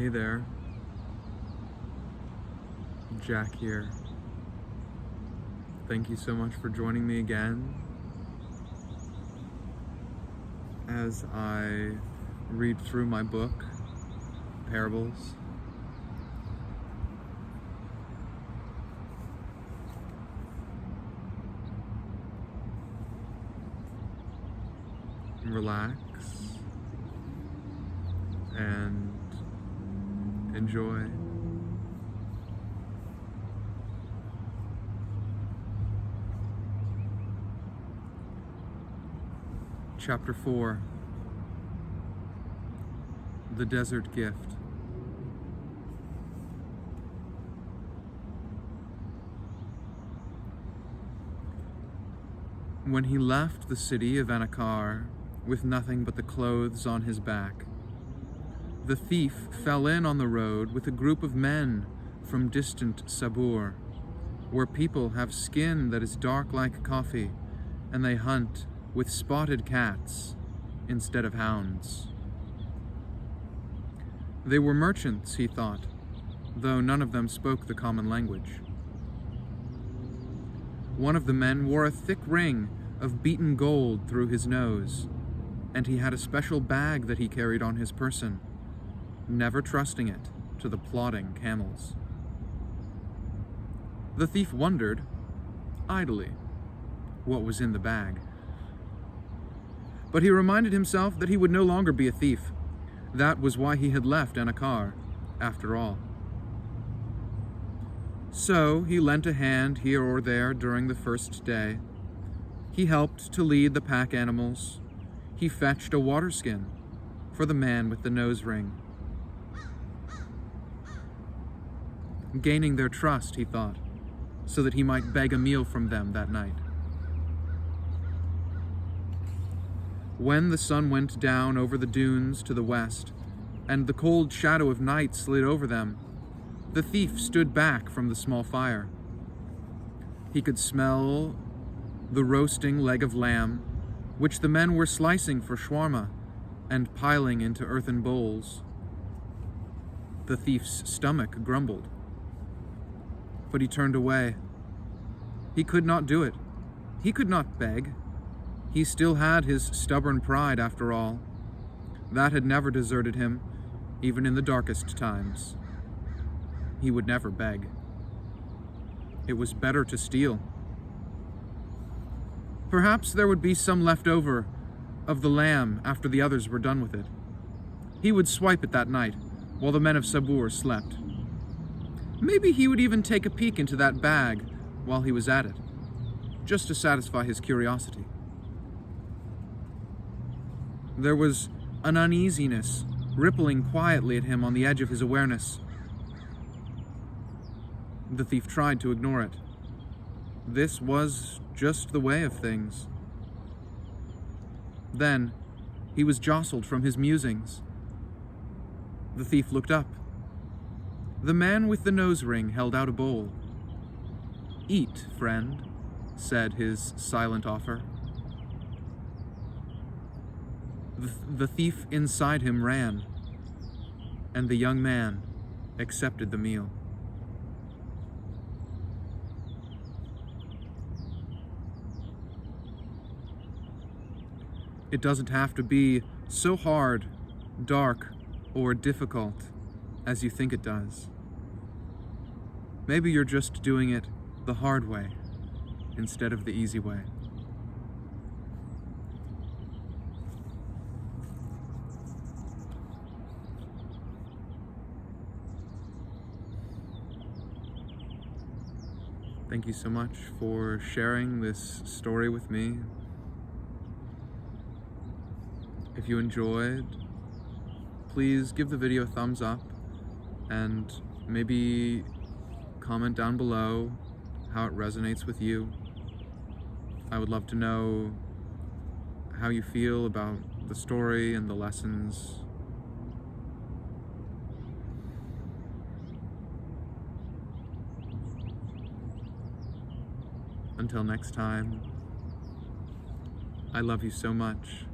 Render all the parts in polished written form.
Hey there, Jack here. Thank you so much for joining me again as I read through my book, Parables. Relax and enjoy. Chapter 4, The Desert Gift. When he left the city of Anakar with nothing but the clothes on his back, the thief fell in on the road with a group of men from distant Sabur, where people have skin that is dark like coffee, and they hunt with spotted cats instead of hounds. They were merchants, he thought, though none of them spoke the common language. One of the men wore a thick ring of beaten gold through his nose, and he had a special bag that he carried on his person, never trusting it to the plodding camels. The thief wondered, idly, what was in the bag. But he reminded himself that he would no longer be a thief. That was why he had left Anakar, after all. So he lent a hand here or there during the first day. He helped to lead the pack animals. He fetched a water skin for the man with the nose ring. Gaining their trust, he thought, so that he might beg a meal from them that night. When the sun went down over the dunes to the west, and the cold shadow of night slid over them, the thief stood back from the small fire. He could smell the roasting leg of lamb, which the men were slicing for shawarma and piling into earthen bowls. The thief's stomach grumbled, but he turned away. He could not do it. He could not beg. He still had his stubborn pride, after all. That had never deserted him, even in the darkest times. He would never beg. It was better to steal. Perhaps there would be some left over of the lamb after the others were done with it. He would swipe it that night while the men of Sabur slept. Maybe he would even take a peek into that bag while he was at it, just to satisfy his curiosity. There was an uneasiness rippling quietly at him on the edge of his awareness. The thief tried to ignore it. This was just the way of things. Then, he was jostled from his musings. The thief looked up. The man with the nose ring held out a bowl. "Eat, friend," said his silent offer. The thief inside him ran, and the young man accepted the meal. It doesn't have to be so hard, dark, or difficult as you think it does. Maybe you're just doing it the hard way instead of the easy way. Thank you so much for sharing this story with me. If you enjoyed, please give the video a thumbs up and maybe comment down below how it resonates with you. I would love to know how you feel about the story and the lessons. Until next time, I love you so much,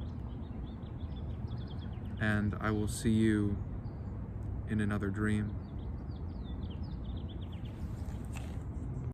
and I will see you in another dream.